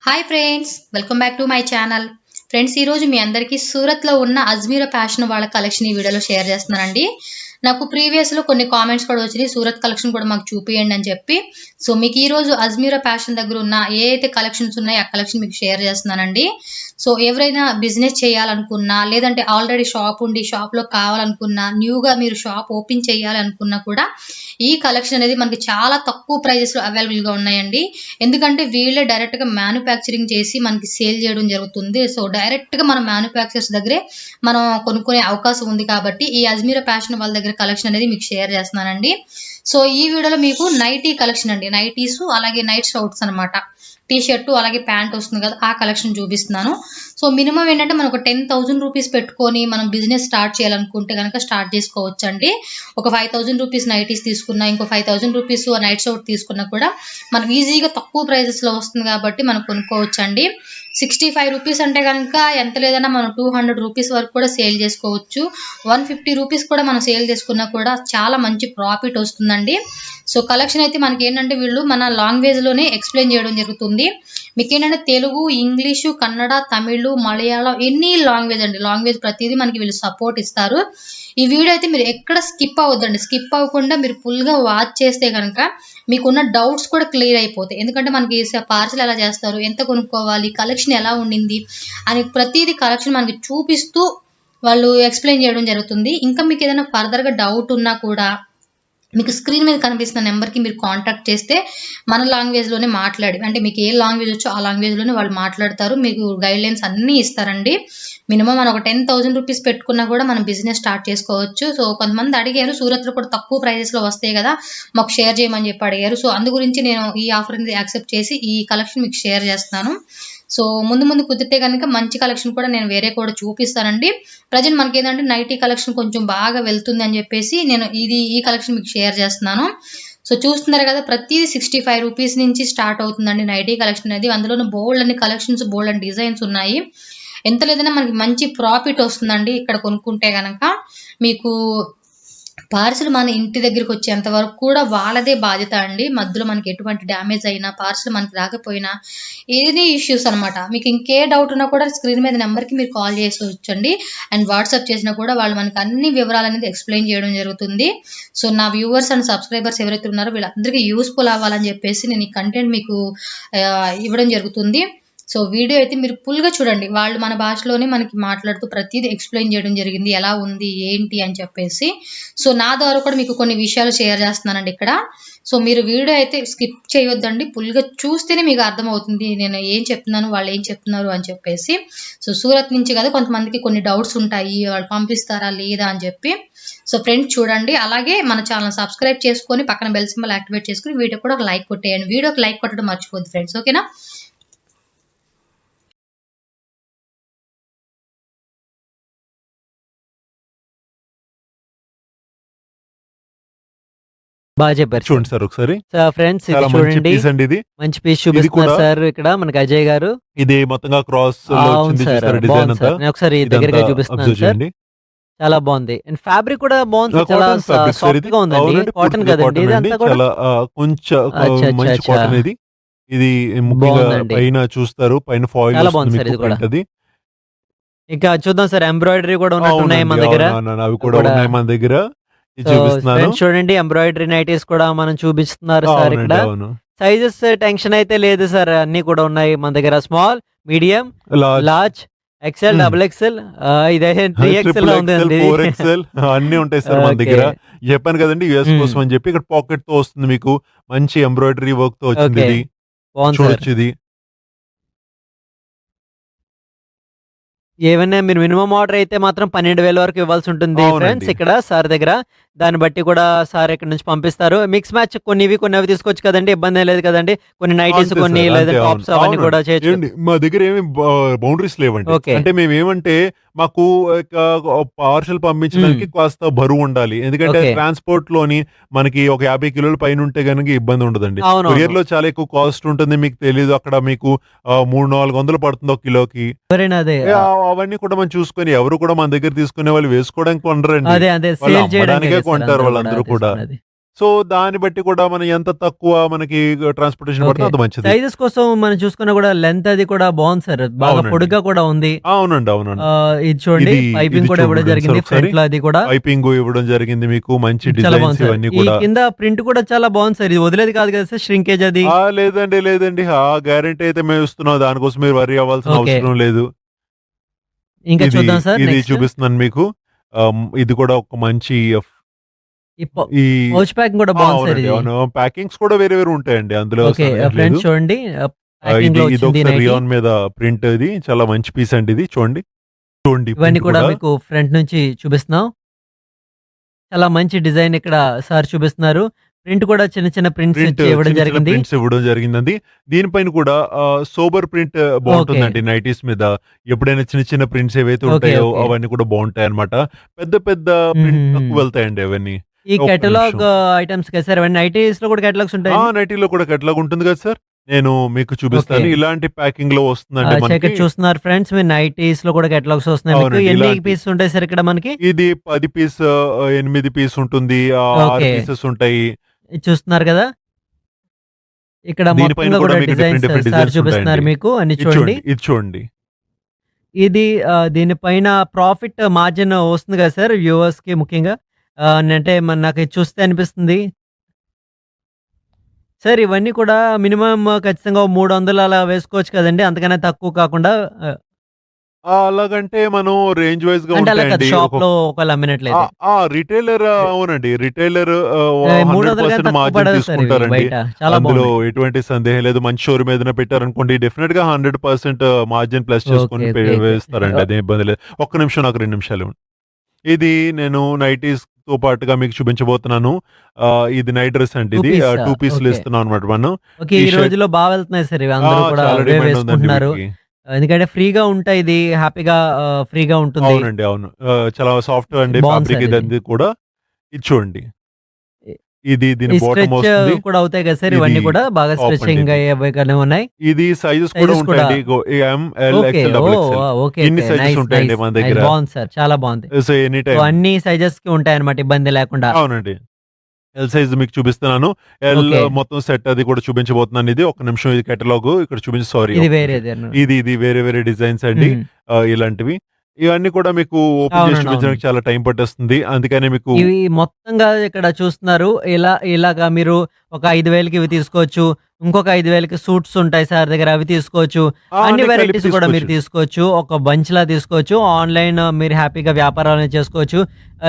Hi friends, welcome back to my channel. Friends, ఈరోజు మీ అందరికీ సూరత్లో ఉన్న అజ్మీరా ఫ్యాషన్ వాళ్ళ కలెక్షన్ ఈ వీడియోలో షేర్ చేస్తున్నానండి. నాకు ప్రీవియస్లో కొన్ని కామెంట్స్ కూడా వచ్చినాయి, సూరత్ కలెక్షన్ కూడా మాకు చూపియండి అని చెప్పి. సో మీకు ఈరోజు అజ్మీరా ఫ్యాషన్ దగ్గర ఉన్న ఏ అయితే కలెక్షన్స్ ఉన్నాయో ఆ కలెక్షన్ మీకు షేర్ చేస్తున్నానండి. సో ఎవరైనా బిజినెస్ చేయాలనుకున్నా, లేదంటే ఆల్రెడీ షాప్ ఉండి షాప్లో కావాలనుకున్నా, న్యూగా మీరు షాప్ ఓపెన్ చేయాలనుకున్నా కూడా ఈ కలెక్షన్ అనేది మనకి చాలా తక్కువ ప్రైజెస్లో అవైలబుల్గా ఉన్నాయండి. ఎందుకంటే వీళ్ళే డైరెక్ట్గా మ్యానుఫ్యాక్చరింగ్ చేసి మనకి సేల్ చేయడం జరుగుతుంది. సో డైరెక్ట్గా మన మ్యానుఫ్యాక్చరర్స్ దగ్గరే మనం కొనుక్కునే అవకాశం ఉంది. కాబట్టి ఈ అజ్మీరా ఫ్యాషన్ వాళ్ళ దగ్గర కలెక్షన్ అనేది మీకు షేర్ చేస్తున్నానండి. సో ఈ వీడియోలో మీకు నైటీ కలెక్షన్ అండి, నైటీస్ అలాగే నైట్ షర్ట్స్ అనమాట, టీ షర్టు అలాగే ప్యాంట్ వస్తుంది కదా, ఆ కలెక్షన్ చూపిస్తున్నాను. సో మినిమం ఏంటంటే మనం ఒక 10,000 రూపీస్ పెట్టుకొని మనం బిజినెస్ స్టార్ట్ చేయాలనుకుంటే కనుక స్టార్ట్ చేసుకోవచ్చు అండి. ఒక 5,000 రూపీస్ నైటీస్ తీసుకున్నా, ఇంకో 5,000 రూపీస్ నైట్ షర్ట్ తీసుకున్నా కూడా మనం ఈజీగా తక్కువ ప్రైజెస్లో వస్తుంది కాబట్టి మనం కొనుక్కోవచ్చు అండి. 65 రూపీస్ అంటే కనుక ఎంత లేదన్నా మనం 200 రూపీస్ వరకు కూడా సేల్ చేసుకోవచ్చు. 150 రూపీస్ కూడా మనం సేల్ చేసుకున్నా కూడా చాలా మంచి ప్రాఫిట్ వస్తుందండి. సో కలెక్షన్ అయితే మనకి ఏంటంటే వీళ్ళు మన లాంగ్వేజ్లోనే ఎక్స్ప్లెయిన్ చేయడం జరుగుతుంది. మీకు ఏంటంటే తెలుగు, ఇంగ్లీషు, కన్నడ, తమిళ్, మలయాళం, ఎన్ని లాంగ్వేజ్ అండి, లాంగ్వేజ్ ప్రతిదీ మనకి వీళ్ళు సపోర్ట్ ఇస్తారు. ఈ వీడియో అయితే మీరు ఎక్కడ స్కిప్ అవ్వద్దండి. స్కిప్ అవ్వకుండా మీరు ఫుల్గా వాచ్ చేస్తే కనుక మీకున్న డౌట్స్ కూడా క్లియర్ అయిపోతాయి. ఎందుకంటే మనకి పార్సల్ ఎలా చేస్తారు, ఎంత కొనుక్కోవాలి, కలెక్షన్ ఎలా ఉండింది అని ప్రతిదీ కలెక్షన్ మనకి చూపిస్తూ వాళ్ళు ఎక్స్ప్లెయిన్ చేయడం జరుగుతుంది. ఇంకా మీకు ఏదైనా ఫర్దర్గా డౌట్ ఉన్నా కూడా మీకు స్క్రీన్ మీద కనిపిస్తున్న నెంబర్కి మీరు కాంటాక్ట్ చేస్తే మన లాంగ్వేజ్లోనే మాట్లాడి, అంటే మీకు ఏ లాంగ్వేజ్ వచ్చో ఆ లాంగ్వేజ్లోనే వాళ్ళు మాట్లాడతారు. మీకు గైడ్లైన్స్ అన్నీ ఇస్తారండి. మినిమం మనం ఒక 10,000 రూపీస్ పెట్టుకున్నా కూడా మనం బిజినెస్ స్టార్ట్ చేసుకోవచ్చు. సో కొంతమంది అడిగారు, సూరత్లో కూడా తక్కువ ప్రైజెస్లో వస్తాయి కదా, మాకు షేర్ చేయమని చెప్పి అడిగారు. సో అందు గురించి నేను ఈ ఆఫర్ అనేది యాక్సెప్ట్ చేసి ఈ కలెక్షన్ మీకు షేర్ చేస్తున్నాను. సో ముందు కుదిరితే కనుక మంచి కలెక్షన్ కూడా నేను వేరే కూడా చూపిస్తానండి. ప్రజెంట్ మనకి ఏంటంటే నైటీ కలెక్షన్ కొంచెం బాగా వెళ్తుంది అని చెప్పేసి నేను ఈ కలెక్షన్ మీకు షేర్ చేస్తున్నాను. సో చూస్తున్నారు కదా, ప్రతిదీ 65 రూపీస్ నుంచి స్టార్ట్ అవుతుందండి నైటీ కలెక్షన్ అనేది. అందులోనూ బోల్డ్ అన్ని కలెక్షన్స్, బోల్డ్ అండ్ డిజైన్స్ ఉన్నాయి. ఎంత లేదన్నా మనకి మంచి ప్రాఫిట్ వస్తుందండి ఇక్కడ కొనుక్కుంటే కనుక. మీకు పార్సిల్ మన ఇంటి దగ్గరికి వచ్చేంత వరకు కూడా వాళ్ళదే బాధ్యత అండి. మధ్యలో మనకి ఎటువంటి డ్యామేజ్ అయినా, పార్సిల్ మనకి రాకపోయినా, ఏది ఇష్యూస్ అనమాట, మీకు ఇంకే డౌట్ ఉన్నా కూడా స్క్రీన్ మీద నెంబర్కి మీరు కాల్ చేసుకోవచ్చండి. అండ్ వాట్సాప్ చేసినా కూడా వాళ్ళు మనకి అన్ని వివరాలు అనేది ఎక్స్ప్లెయిన్ చేయడం జరుగుతుంది. సో నా వ్యూవర్స్ అండ్ సబ్స్క్రైబర్స్ ఎవరైతే ఉన్నారో వీళ్ళందరికీ యూస్ఫుల్ అవ్వాలని చెప్పేసి నేను ఈ కంటెంట్ మీకు ఇవ్వడం జరుగుతుంది. సో వీడియో అయితే మీరు ఫుల్గా చూడండి. వాళ్ళు మన భాషలోనే మనకి మాట్లాడుతూ ప్రతిదీ ఎక్స్ప్లెయిన్ చేయడం జరిగింది, ఎలా ఉంది ఏంటి అని చెప్పేసి. సో నా ద్వారా కూడా మీకు కొన్ని విషయాలు షేర్ చేస్తున్నానండి ఇక్కడ. సో మీరు వీడియో అయితే స్కిప్ చేయొద్దండి, ఫుల్గా చూస్తేనే మీకు అర్థమవుతుంది నేను ఏం చెప్తున్నాను, వాళ్ళు ఏం చెప్తున్నారు అని చెప్పేసి. సో సూరత్ నుంచి కదా, కొంతమందికి కొన్ని డౌట్స్ ఉంటాయి, వాళ్ళు పంపిస్తారా లేదా అని చెప్పి. సో ఫ్రెండ్స్ చూడండి, అలాగే మన ఛానల్ సబ్స్క్రైబ్ చేసుకొని పక్కన బెల్ సింబల్ యాక్టివేట్ చేసుకుని వీడియో కూడా ఒక లైక్ కొట్టేయండి. వీడియోకి లైక్ కొట్టడం మర్చిపోద్దు ఫ్రెండ్స్, ఓకేనా. బాగా చెప్పారు సార్. చూడండి సార్ ఒకసారి. ఫ్రెండ్స్ ఇది చాలా మంచి చూడండి, పీస్ అండి ఇది. మంచి పీస్ చూపిస్తున్నారు సార్ ఇక్కడ మనకి అజయ్ గారు. ఇది మొత్తంగా క్రాస్ లో అవును వచ్చింది సార్, చూసారా డిజైన్ బాగుంది అంతా. సార్. నేను ఒకసారి ఇదంతా దగ్గరగా చూపిస్తున్నాను అబ్జర్వ్ సార్, చేయండి. చాలా బాగుంది. అండ్ ఫ్యాబ్రిక్ కూడా బాగుంది సార్, చాలా కాటన్ ఫ్యాబ్రిక్ సార్ ఇది. సాఫ్ట్ గా ఉందండి. అవునండి, కాటన్ పూర్తిగా కదండి కాటన్ ఇది అండి. అంతా కూడా. చాలా కొంచెం అచ్చా అచ్చా మంచి అచ్చా, కాటన్ ఇది. ఇది ముఖ్యంగా బాగుందండి, పైన చూస్తారు, పైన ఫాయిల్ చాలా వస్తుంది బాగుంది సార్ మీకు ఇది కూడా. ప్రింట్ అది. ఇంకా చూద్దాం సార్, ఎంబ్రాయిడరీ కూడా ఉన్నట్టున్నాయి అవునండి, మన దగ్గర అవునవును, అవి కూడా కూడా. ఉన్నాయి మన దగ్గర. ఇది సో చూపిస్తున్నాను. ఫ్రెండ్స్ చూడండి, ఎంబ్రాయిడరీ నైటీస్ కూడా మనం చూపిస్తున్నారు సార్ ఇక్కడ. అవునండి, అవును. సైజెస్ టెన్షన్ అయితే లేదు సార్, అన్ని కూడా ఉన్నాయి మన దగ్గర. Small, medium, large, XL, double XL, ఇదైతే 3XL లో ఉంది అండి. 4XL అన్ని ఉంటాయి సార్ మన దగ్గర. చెప్పాను కదండి యుఎస్ కోసం అని చెప్పి. ఇక్కడ పాకెట్ తో వస్తుంది మీకు, మంచి ఎంబ్రాయిడరీ వర్క్ తో వచ్చింది ఇది. బాగుంది సార్. చూడొచ్చు ఇది. ఏవైనా మీరు మినిమం ఆర్డర్ అయితే మాత్రం 12,000 వరకు ఇవ్వాల్సి ఉంటుంది అవునండి. ఫ్రెండ్స్ ఇక్కడ సార్ దగ్గర. దాన్ని బట్టి కూడా సార్ ఇక్కడ నుంచి పంపిస్తారు. మిక్స్ మ్యాచ్ కొన్ని అవి తీసుకోవచ్చు కదండి, ఇబ్బంది లేదు కదండి. కొన్ని నైటీస్, అంతే కొన్ని సార్, లేదా అంతే, టాప్స్ అవును. అవన్నీ కూడా చేయొచ్చు. ఏమండి, మా దగ్గర ఏమి బౌండరీస్ లేవండి. ఓకే. అంటే మేము ఏమంటే మాకు పార్సల్ పంపించడానికి కాస్త బరువు ఉండాలి. ఎందుకంటే ఓకే. ట్రాన్స్పోర్ట్ లోని మనకి ఒక 50 కిలోల పైన ఉంటే కనుక ఇబ్బంది ఉండదండి. అవునవును. కొరియర్ లో చాలా ఎక్కువ కాస్ట్ ఉంటుంది, మీకు తెలియదు. అక్కడ మీకు 300-400 పడుతుంది ఒక కిలోకి. ఎవరైనా అదే అవన్నీ కూడా మనం చూసుకొని, ఎవరు కూడా మన దగ్గర తీసుకునే వాళ్ళు వేసుకోవడానికి కొనరండి, అదే వాళ్ళు సేల్ చేయడానికి అమ్మడానికే కొంటారు వాళ్ళందరూ కూడా. సో దాన్ని బట్టి కూడా మనం ఎంత తక్కువ మనకి ట్రాన్స్‌పోర్టేషన్ ఓకే. పడితే అంత మంచిది. సైజెస్ కోసం మనం చూసుకున్నా కూడా లెంత్ అది కూడా బాగుంది సార్. బాగా అవునండి. పొడుగ్గా కూడా ఉంది. అవునండి. అవునండి. ఇది చూడండి ఇది పైపింగ్ కూడా ఇవ్వడం చూడండి సార్ జరిగింది. ఒకసారి. ఫ్రంట్‌లో అది కూడా పైపింగ్ ఇవ్వడం జరిగింది మీకు. మంచి చాలా డిజైన్స్ బాగుంది సార్. ఇవన్నీ ఈ కూడా. కింద ప్రింట్ కూడా చాలా బాగుంది సార్. ఇది వదిలేది కాదు కదా సార్ ష్రింకేజ్ అది. లేదండి. లేదండి. ఆ గ్యారంటీ అయితే మేము ఇస్తున్నాం. దానికోసం మీరు వర్రీ అవ్వాల్సిన ఓకే. అవసరం లేదు. ఇంకా ఇది చూద్దాం సార్ ఇది నెక్స్ట్. చూపిస్తున్నాను మీకు. ఇది కూడా ఒక మంచి ఈ ఈ పౌచ్ ప్యాకింగ్ కూడా బాగుంది సార్ అవునండి. ఇది. అవును. ప్యాకింగ్స్ కూడా వేరే వేరే ఉంటాయండి. అందులో ఓకే. సందేహం లేదు. ఫ్రెండ్స్ చూడండి ప్యాకింగ్ లో వచ్చింది ఇదొకసారి నైటీ. రియాన్ మీద ప్రింట్ ఇది. చాలా మంచి పీస్ అండి ఇది. చూడండి. చూడండి ఇవన్నీ ప్రింట్ కూడా కూడా. మీకు ఫ్రంట్ నుంచి చూపిస్తున్నాం. చాలా మంచి డిజైన్ ఇక్కడ సార్ చూపిస్తున్నారు. ప్రింట్ కూడా చిన్న చిన్న ప్రింట్స్ ప్రింట్ ఇవ్వడం చిన్న చిన్న జరిగింది. ప్రింట్స్ ఇవ్వడం జరిగిందండి. దీనిపైన కూడా సోబర్ ప్రింట్ ఓకే. బావుంటుందండి నైటీస్ మీద. ఎప్పుడైనా చిన్న చిన్న ప్రింట్స్ ఏవైతే ఓకే. ఉంటాయో ఓకే. అవన్నీ కూడా బావుంటాయన్నమాట. పెద్ద పెద్ద ప్రింట్ తక్కువ వెళ్తాయండి అవన్నీ. ఈ ఒక్క కేటలాగ్ నిమిషం. ఐటమ్స్ కదా సార్. అవన్నీ నైటీస్ లో కూడా కేటలాగ్స్ ఉంటాయి. నైటీలో కూడా కేటలాగ్ ఉంటుంది కదా సార్. నేను మీకు చూపిస్తాను. ఓకే. ఇలాంటి ప్యాకింగ్ లో వస్తుందండి ఇక్కడ మనకి. చూస్తున్నారు ఫ్రెండ్స్ మీరు నైటీస్ లో కూడా కేటలాగ్స్ వస్తున్నాయి మీకు. అవునండి. ఎన్ని ఇలాంటి పీసెస్ ఉంటాయి సార్ ఇక్కడ మనకి? ఇది 10 పీస్ 8 పీస్ ఉంటుంది. 6 ఓకే. పీసెస్ ఉంటాయి. ఇది చూస్తున్నారు కదా. ఇక్కడ దీనిపైన మొత్తంగా కూడా కూడా మీకు డిజైన్స్ డిఫరెంట్ సార్ డిజైన్స్ చూపిస్తున్నారు ఉంటాయండి. మీకు అన్ని ఇది చూడండి. చూడండి. ఇది చూడండి. ఇది దీనిపైన ప్రాఫిట్ మార్జిన్ వస్తుంది కదా సార్ వ్యూవర్స్ కి ముఖ్యంగా. అంటే నాకు ఇది చూస్తే అనిపిస్తుంది. సార్ ఇవన్నీ కూడా మినిమమ్ ఖచ్చితంగా 300 అలా వేసుకోవచ్చు కదండీ! అంతకన్నా తక్కువ కాకుండా అలాగంటే మనం రేంజ్ వైస్‌గా అంటే అలా కాదు ఉంటాయండి. షాప్‌లో ఒకవేళ అమ్మినట్లయితే. రిటైలర్ అవునండి. రిటైలర్ 300 కన్నా 100% తక్కువ మార్జిన్ పడదు సార్ ఇవి తీసుకుంటారండి. బయట. చాలా అందులో బాగున్నాయి. ఎటువంటి సందేహం లేదు. మంచి షోరూమ్ ఏదైనా పెట్టారనుకోండి డెఫినిట్‌గా 100% మార్జిన్ ప్లస్ ఓకే. చేసుకొని ఓకే. ఓకే. వేస్తారండి. అదేం ఇబ్బంది లేదు. ఒక్క నిమిషం నాకు 2 నిమిషాలు ఇవ్వండి. ఇది నేను నైటీస్‌తో పాటుగా మీకు చూపించబోతున్నాను. ఇది నైట్ డ్రెస్ అండి 2 ఇది. పీసా? 2 పీస్‌లు ఓకే. ఇస్తున్నాం అన్నమాట మనం. ఓకే. ఈ ఈ షర్ట్ రోజుల్లో బాగా వెళ్తున్నాయి సార్ ఇవి. అందరూ కూడా చాలా అవే డిమాండ్ ఉందండి వేసుకుంటున్నారు. వీటికి. ఎందుకంటే ఫ్రీగా ఉంటాయి. ఇది హ్యాపీగా ఫ్రీగా ఉంటుంది. అవునండి. అవును. చాలా సాఫ్ట్ అండి బాగుంది ఫ్యాబ్రిక్ సార్ ఇది. ఇదంతా కూడా. ఇది చూడండి. ఈ దీని బాటమ్ స్ట్రెచ్ వస్తుంది. కూడా అవుతాయి కదా సార్ ఇది ఇవన్నీ కూడా బాగా టాప్ అండి స్ట్రెచింగ్ ఇది. అయ్యేవిగానే ఉన్నాయి. ఇది సైజెస్ కూడా సైజెస్ కూడా ఉంటాయండి. M, L, okay. XL, double XL. Okay. ఇన్ని ఓకే. Sizes nice. ఉంటాయండి నైస్. మన నైస్. దగ్గర. బాగుంది సార్. చాలా బాగుంది. So any so time. అన్ని సైజెస్ కి ఉంటాయన్నమాట ఇబ్బంది లేకుండా. అవునండి. ఎల్ సైజ్ మీకు చూపిస్తున్నాను. L okay. మొత్తం సెట్ అది కూడా చూపించబోతున్నాను. ఇది ఒక్క నిమిషం. ఇది కేటలాగ్ ఇక్కడ సారీ ఇది ఒక్క నిమిషం. వేరేది ఇది వేరే వేరే డిజైన్స్ అండి. ఇలాంటివి. ఇవన్నీ కూడా మీకు ఓపెన్ చేసి అవునండి. అవును. చూపించడానికి చాలా టైం పట్టేస్తుంది. అందుకనే మీకు ఇవి మొత్తంగా ఇక్కడ చూస్తున్నారు. ఇలాగా మీరు ఒక 5,000కి ఇవి తీసుకోవచ్చు. ఇంకొక 5,000కి సూట్స్ ఉంటాయి సార్ దగ్గర అవి తీసుకోవచ్చు. అన్ని అన్ని కలిపి వెరైటీస్ కూడా మీరు తీసుకోవచ్చు. తీసుకోవచ్చు. ఒక బంచ్‌లా తీసుకోవచ్చు. ఆన్‌లైన్ మీరు హ్యాపీగా వ్యాపారాలను చేసుకోవచ్చు.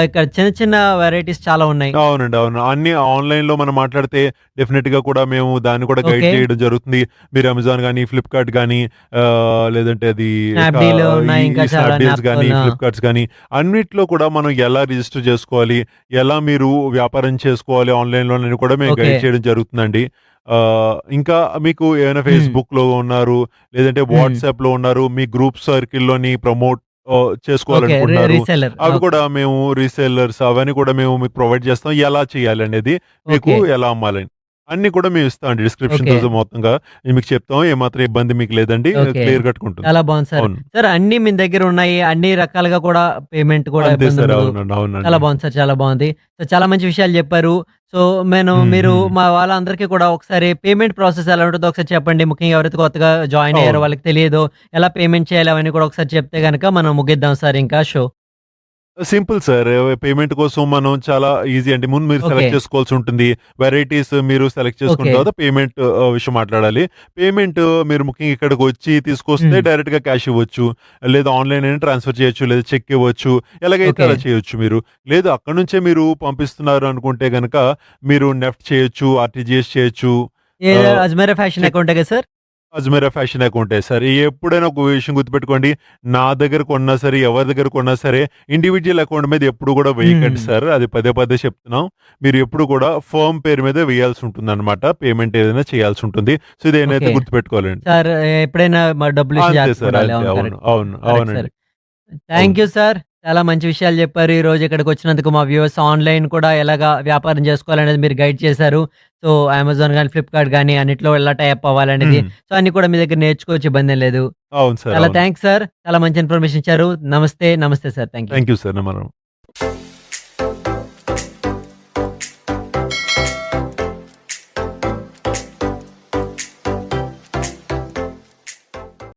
ఇక్కడ చిన్న చిన్న వెరైటీస్ చాలా ఉన్నాయి. అవునండి. అవును. అన్ని ఆన్‌లైన్‌లో మనం మాట్లాడితే డెఫినిట్‌గా కూడా మేము దాన్ని కూడా గైడ్ ఓకే. చేయడం జరుగుతుంది. మీరు అమెజాన్ గాని, ఫ్లిప్‌కార్ట్ గాని లేదంటే అది స్నాప్‌డీల్ ఉన్నాయి. ఈ ఇంకా చాలా స్నాప్‌డీల్స్ గాని, నాప్తోల్. ఫ్లిప్‌కార్ట్స్ గాని అన్నిట్లో కూడా మనం ఎలా రిజిస్టర్ చేసుకోవాలి, ఎలా మీరు వ్యాపారం చేసుకోవాలి ఆన్‌లైన్‌లోనని కూడా మేము ఓకే. గైడ్ చేయడం జరుగుతుందండి. ఇంకా మీకు ఏమైనా ఫేస్‌బుక్‌లో ఉన్నారు, లేదంటే వాట్సాప్‌లో ఉన్నారు, మీ గ్రూప్ సర్కిల్‌లోని ప్రమోట్ ఓకే. చేసుకోవాలనుకుంటున్నారు. రీసెల్లర్. అవి ఓకే. కూడా మేము రీసెల్లర్స్ అవన్నీ కూడా మేము మీకు ప్రొవైడ్ చేస్తాం. ఎలా చేయాలనేది, మీకు ఓకే. ఎలా అమ్మాలని అన్నీ కూడా మేము ఇస్తామండి. ఓకే. డిస్క్రిప్షన్‌తో మొత్తంగా మీకు చెప్తాం. ఏమాత్రం ఇబ్బంది మీకు లేదండి. ఓకే. క్లియర్ కట్‌గా ఉంటుంది. చాలా బాగుంది సార్. అవును. సార్ అన్నీ మీ దగ్గర ఉన్నాయి. అన్ని రకాలుగా కూడా పేమెంట్ కూడా అంతే ఇబ్బంది సార్. ఉండదు. అవునండి. అవునండి. చాలా బాగుంది సార్. చాలా బాగుంది. సో చాలా మంచి విషయాలు చెప్పారు. సో మీరు మా వాళ్ళందరికీ కూడా ఒకసారి పేమెంట్ ప్రాసెస్ ఎలా ఉంటుందో ఒకసారి చెప్పండి. ముఖ్యంగా ఎవరైతే కొత్తగా జాయిన్ అయ్యారో అవును. వాళ్ళకి తెలియదో ఎలా పేమెంట్ చేయాలి అవన్నీ కూడా ఒకసారి చెప్తే గనక మనం ముగిద్దాం సార్ ఇంకా షో. Simple sir. పేమెంట్ కోసం మనం చాలా ఈజీ అండి. ముందు మీరు ఓకే. సెలెక్ట్ చేసుకోవాల్సి ఉంటుంది. వెరైటీస్ మీరు సెలెక్ట్ చేసుకున్న ఓకే. తర్వాత పేమెంట్ విషయం మాట్లాడాలి. పేమెంట్ మీరు ముఖ్యంగా ఇక్కడికి వచ్చి తీసుకొస్తే డైరెక్ట్‌గా క్యాష్ ఇవ్వచ్చు. లేదా ఆన్‌లైన్ అయినా ట్రాన్స్‌ఫర్ చేయొచ్చు. లేదా చెక్ ఇవ్వచ్చు. ఎలాగైతే ఓకే. అలా చేయొచ్చు మీరు. లేదు అక్కడి నుంచే మీరు పంపిస్తున్నారు అనుకుంటే గనక మీరు నెఫ్ట్ చేయొచ్చు. ఆర్‌టీజీఎస్ చేయొచ్చు. ఏదో ఆహ్, అజ్మీరా ఫ్యాషన్ చెక్ అకౌంటే కదా సార్? అజ్మీరా ఫ్యాషన్ అకౌంటే సార్. ఎప్పుడైనా ఒక విషయం గుర్తుపెట్టుకోండి. నా దగ్గర కొన్నా సరే, ఎవరి దగ్గర కొన్నా సరే ఇండివిడ్యువల్ అకౌంట్ మీద ఎప్పుడు కూడా వేయకండి సార్. అది పదే పదే చెప్తున్నాం. మీరు ఎప్పుడు కూడా ఫర్మ్ పేరు మీద వేయాల్సి ఉంటుందన్నమాట. పేమెంట్ ఏదైనా చేయాల్సి ఉంటుంది. సో ఇదేనైతే ఓకే. గుర్తుపెట్టుకోవాలండి. సార్ ఎప్పుడైనా డబ్బులు ఇచ్చి అంతే జాగ్రత్తగా సార్. ఉండాలి. అంతే. అవును. అవును. కరెక్ట్. అవును. కరెక్ట్ అవునండి. సార్. థ్యాంక్ అవును. You sir. చాలా మంచి విషయాలు చెప్పారు. ఈ రోజు ఇక్కడికి వచ్చినందుకు మా వ్యూవర్స్ ఆన్‌లైన్ కూడా ఎలాగా వ్యాపారం చేసుకోవాలనేది మీరు గైడ్ చేశారు. సో అమెజాన్ గాని, ఫ్లిప్‌కార్ట్ గాని అన్నిట్లో ఎలా టై అప్ అవ్వాలనేది. హ్మ్. సో అన్ని కూడా మీ దగ్గర నేర్చుకోవచ్చు ఇబ్బందేం లేదు. అవును సార్. చాలా అవును. Thanks sir. చాలా మంచి ఇన్ఫర్మేషన్ ఇచ్చారు. నమస్తే. నమస్తే sir. Thank you. Thank you sir. నమరం.